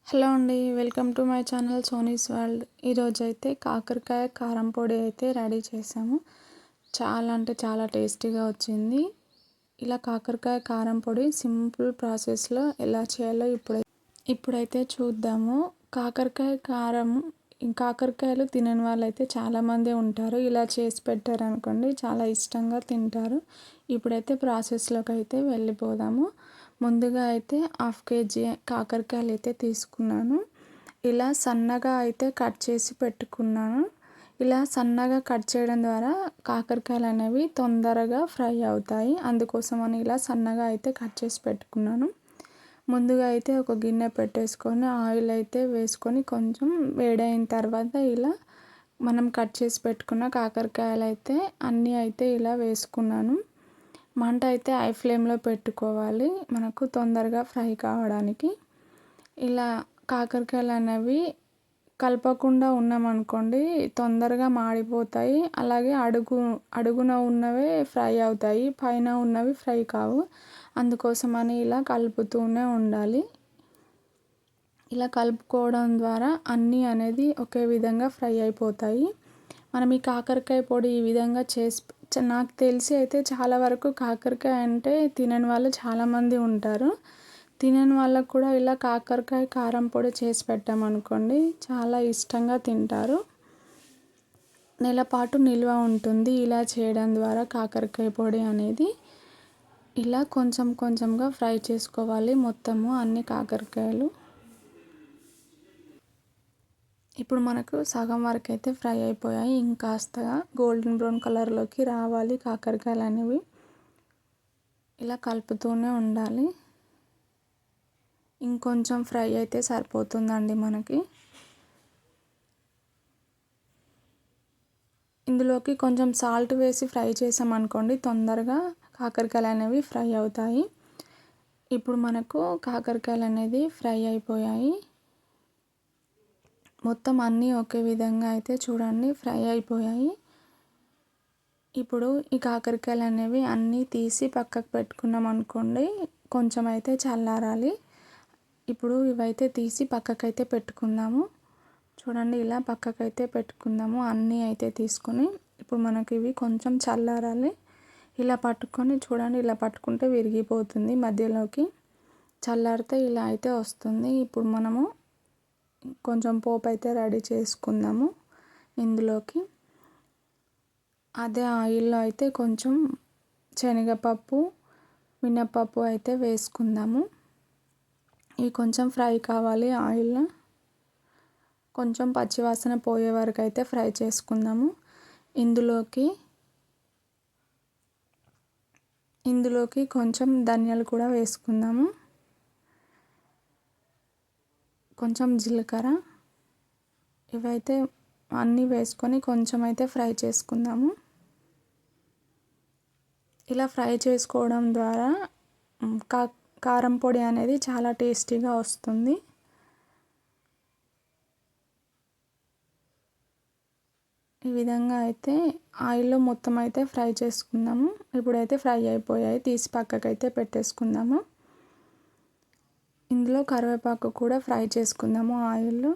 Hello అండి, welcome to my channel సోనీస్ world. ఈరోజు అయితే కాకరకాయ కారం పొడి అయితే రెడీ చేసాము. చాలా అంటే చాలా టేస్టీగా వచ్చింది. ఇలా కాకరకాయ కారం పొడి సింపుల్ ప్రాసెస్లో ఎలా చేయాలో ఇప్పుడైతే చూద్దాము. కాకరకాయలు తినని వాళ్ళు అయితే చాలామంది ఉంటారు. ఇలా చేసి పెట్టారనుకోండి చాలా ఇష్టంగా తింటారు. ఇప్పుడైతే ప్రాసెస్లోకి అయితే వెళ్ళిపోదాము. ముందుగా అయితే 1/2 kg కాకరకాయలు అయితే తీసుకున్నాను. ఇలా సన్నగా అయితే కట్ చేసి పెట్టుకున్నాను. ఇలా సన్నగా కట్ చేయడం ద్వారా కాకరకాయలు అనేవి తొందరగా ఫ్రై అవుతాయి. అందుకోసమని ఇలా సన్నగా అయితే కట్ చేసి పెట్టుకున్నాను. ముందుగా అయితే ఒక గిన్నె పెట్టేసుకొని ఆయిల్ అయితే వేసుకొని కొంచెం వేడైన తర్వాత ఇలా మనం కట్ చేసి పెట్టుకున్న కాకరకాయలు అయితే అన్నీ అయితే ఇలా వేసుకున్నాను. మంట అయితే హై ఫ్లేమ్లో పెట్టుకోవాలి మనకు తొందరగా ఫ్రై కావడానికి. ఇలా కాకరకాయలు అనేవి కలపకుండా ఉన్నామనుకోండి తొందరగా మాడిపోతాయి. అలాగే అడుగున ఉన్నవే ఫ్రై అవుతాయి, పైన ఉన్నవి ఫ్రై కావు. అందుకోసమని ఇలా కలుపుతూనే ఉండాలి. ఇలా కలుపుకోవడం ద్వారా అన్నీ అనేది ఒకే విధంగా ఫ్రై అయిపోతాయి. మనం ఈ కాకరకాయ పొడి ఈ విధంగా నాకు తెలిసి అయితే చాలా వరకు కాకరకాయ అంటే తినని వాళ్ళు చాలామంది ఉంటారు. తినని వాళ్ళకు కూడా ఇలా కాకరకాయ కారం పొడి చేసి పెట్టామనుకోండి చాలా ఇష్టంగా తింటారు. నెలపాటు నిల్వ ఉంటుంది ఇలా చేయడం ద్వారా కాకరకాయ పొడి అనేది. ఇలా కొంచెం కొంచెంగా ఫ్రై చేసుకోవాలి మొత్తము అన్ని కాకరకాయలు. ఇప్పుడు మనకు సగం వరకు అయితే ఫ్రై అయిపోయాయి. ఇంకాస్తగా గోల్డెన్ బ్రౌన్ కలర్లోకి రావాలి కాకరకాయలు అనేవి. ఇలా కలుపుతూనే ఉండాలి. ఇంకొంచెం ఫ్రై అయితే సరిపోతుందండి మనకి. ఇందులోకి కొంచెం సాల్ట్ వేసి ఫ్రై చేసామనుకోండి తొందరగా కాకరకాయలు అనేవి ఫ్రై అవుతాయి. ఇప్పుడు మనకు కాకరకాయలు అనేది ఫ్రై అయిపోయాయి. మొత్తం అన్నీ ఒకే విధంగా అయితే చూడండి ఫ్రై అయిపోయాయి. ఇప్పుడు ఈ కాకరకాయలు అనేవి అన్నీ తీసి పక్కకు పెట్టుకున్నాం అనుకోండి, కొంచెం అయితే చల్లారాలి. ఇప్పుడు ఇవైతే తీసి పక్కకైతే పెట్టుకుందాము. చూడండి ఇలా పక్కకైతే పెట్టుకుందాము. అన్నీ అయితే తీసుకొని ఇప్పుడు మనకి ఇవి కొంచెం చల్లారాలి. ఇలా పట్టుకొని చూడండి, ఇలా పట్టుకుంటే విరిగిపోతుంది మధ్యలోకి. చల్లారితే ఇలా అయితే వస్తుంది. ఇప్పుడు మనము కొంచెం పోపు అయితే రెడీ చేసుకుందాము. ఇందులోకి అదే ఆయిల్లో అయితే కొంచెం శనగపప్పు, మినపప్పు అయితే వేసుకుందాము. ఇవి కొంచెం ఫ్రై కావాలి ఆయిల్లో. కొంచెం పచ్చివాసన పోయే వరకు అయితే ఫ్రై చేసుకుందాము. ఇందులోకి కొంచెం ధనియాలు కూడా వేసుకుందాము. కొంచెం జీలకర్ర, ఇవైతే అన్నీ వేసుకొని కొంచెం అయితే ఫ్రై చేసుకుందాము. ఇలా ఫ్రై చేసుకోవడం ద్వారా కారం పొడి అనేది చాలా టేస్టీగా వస్తుంది. ఈ విధంగా అయితే ఆయిల్లో మొత్తం అయితే ఫ్రై చేసుకుందాము. ఇప్పుడైతే ఫ్రై అయిపోయాయి, తీసి పక్కకైతే పెట్టేసుకుందాము. ఇందులో కరివేపాకు కూడా ఫ్రై చేసుకుందాము ఆయిల్లో.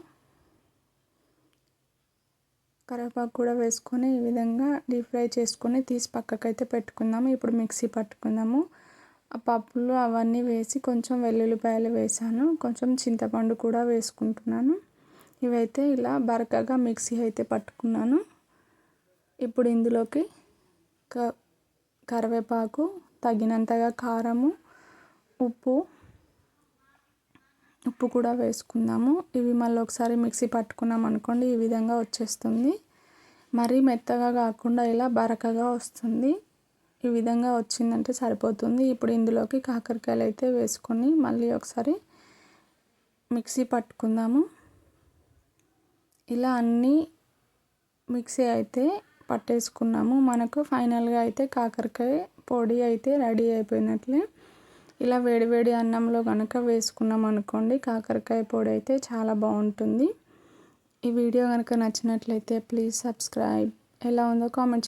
కరివేపాకు కూడా వేసుకొని ఈ విధంగా డీప్ ఫ్రై చేసుకొని తీసి పక్కకైతే పెట్టుకుందాము. ఇప్పుడు మిక్సీ పట్టుకుందాము. ఆ పప్పులు అవన్నీ వేసి కొంచెం వెల్లుల్లిపాయలు వేసాను, కొంచెం చింతపండు కూడా వేసుకుంటున్నాను. ఇవైతే ఇలా బరకగా మిక్సీ అయితే పట్టుకున్నాను. ఇప్పుడు ఇందులోకి కరివేపాకు, తగినంతగా కారము, ఉప్పు కూడా వేసుకుందాము. ఇవి మళ్ళీ ఒకసారి మిక్సీ పట్టుకున్నాం అనుకోండి ఈ విధంగా వచ్చేస్తుంది. మరీ మెత్తగా కాకుండా ఇలా బరకగా వస్తుంది. ఈ విధంగా వచ్చిందంటే సరిపోతుంది. ఇప్పుడు ఇందులోకి కాకరకాయలు అయితే వేసుకొని మళ్ళీ ఒకసారి మిక్సీ పట్టుకుందాము. ఇలా అన్నీ మిక్సీ అయితే పట్టేసుకున్నాము. మనకు ఫైనల్గా అయితే కాకరకాయ పొడి అయితే రెడీ అయిపోయినట్లే. ఇలా వేడివేడి అన్నంలో కనుక వేసుకున్నాం అనుకోండి కాకరకాయ పొడి అయితే చాలా బాగుంటుంది. ఈ వీడియో కనుక నచ్చినట్లయితే ప్లీజ్ సబ్స్క్రైబ్. ఎలా ఉందో కామెంట్